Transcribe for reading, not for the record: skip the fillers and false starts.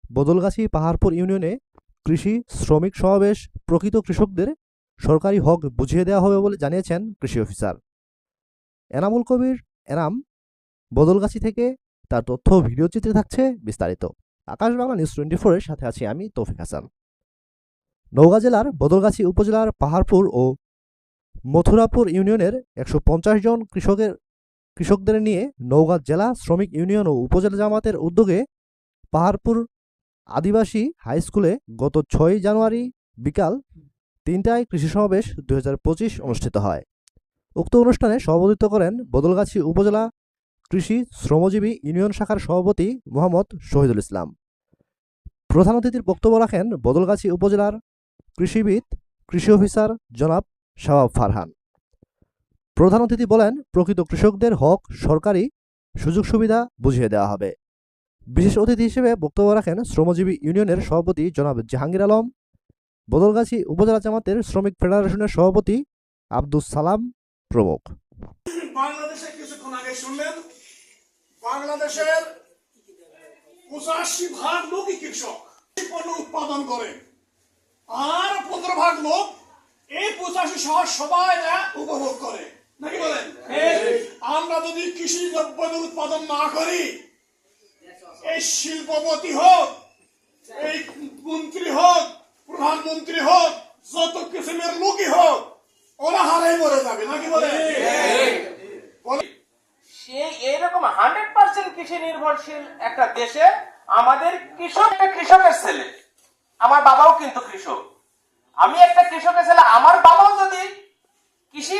বদলগাছি পাহাড়পুর ইউনিয়নে কৃষি শ্রমিক সমাবেশ প্রকৃত কৃষকদের সরকারি হক বুঝিয়ে দেওয়া হবে বলে জানিয়েছেন কৃষি অফিসার এনামুল কবির এনাম। বদলগাছি থেকে তার তথ্য ও ভিডিও চিত্রে থাকছে বিস্তারিত। আকাশ বাংলা নিউজ 24 এর সাথে আছি আমি তৌফিক হাসান। নওগাঁ জেলার বদলগাছি উপজেলার পাহাড়পুর ও মথুরাপুর ইউনিয়নের 150 জন কৃষকদের নিয়ে নওগাঁ জেলা শ্রমিক ইউনিয়ন ও উপজেলা জামাতের উদ্যোগে পাহাড়পুর আদিবাসী হাই স্কুলে গত 6 জানুয়ারি বিকাল 3টায় কৃষি সমাবেশ 2025 অনুষ্ঠিত হয়। উক্ত অনুষ্ঠানে সভাপতিত্ব করেন বদলগাছি উপজেলা কৃষি শ্রমজীবী ইউনিয়ন শাখার সভাপতি মোহাম্মদ শহীদুল ইসলাম। প্রধান অতিথির বক্তব্য রাখেন বদলগাছি উপজেলার কৃষিবিদ কৃষি অফিসার জনাব শাওয়াব ফারহান। প্রধান অতিথি বলেন, প্রকৃত কৃষকদের হক সরকারি সুযোগ সুবিধা বুঝিয়ে দেওয়া হবে। বিশেষ অতিথি হিসেবে বক্তব্য রাখেন শ্রমজীবী ইউনিয়নের সভাপতি জনাব জাহাঙ্গীর আলম, বদলগাছি উপজেলা জামাতের শ্রমিক ফেডারেশনের সভাপতি আব্দুস সালাম প্রমুখ। বাংলাদেশে কিছুক্ষণ আগে শুনলেন, বাংলাদেশের 85% লোকই কৃষক, পণ্য উৎপাদন করে, আর 15% লোক এই 85 সহ সবাই উপভোগ করে, নাকি বলেন? আমরা যদি কৃষি দ্রব্য উৎপাদন না করি, এই শিল্পপতি হোক, এই মন্ত্রী হোক, প্রধানমন্ত্রী হোক, যত কিসিমের লোকই হোক, ওরা হারাই মরে যাবে, নাকি বলেন? সে এরকম 100% কৃষি নির্ভরশীল একটা দেশে আমাদের কৃষকের ছেলে, আমার বাবাও কিন্তু কৃষক, আমি একটা কৃষকের ছেলে, আমার বাবাও যদি কৃষি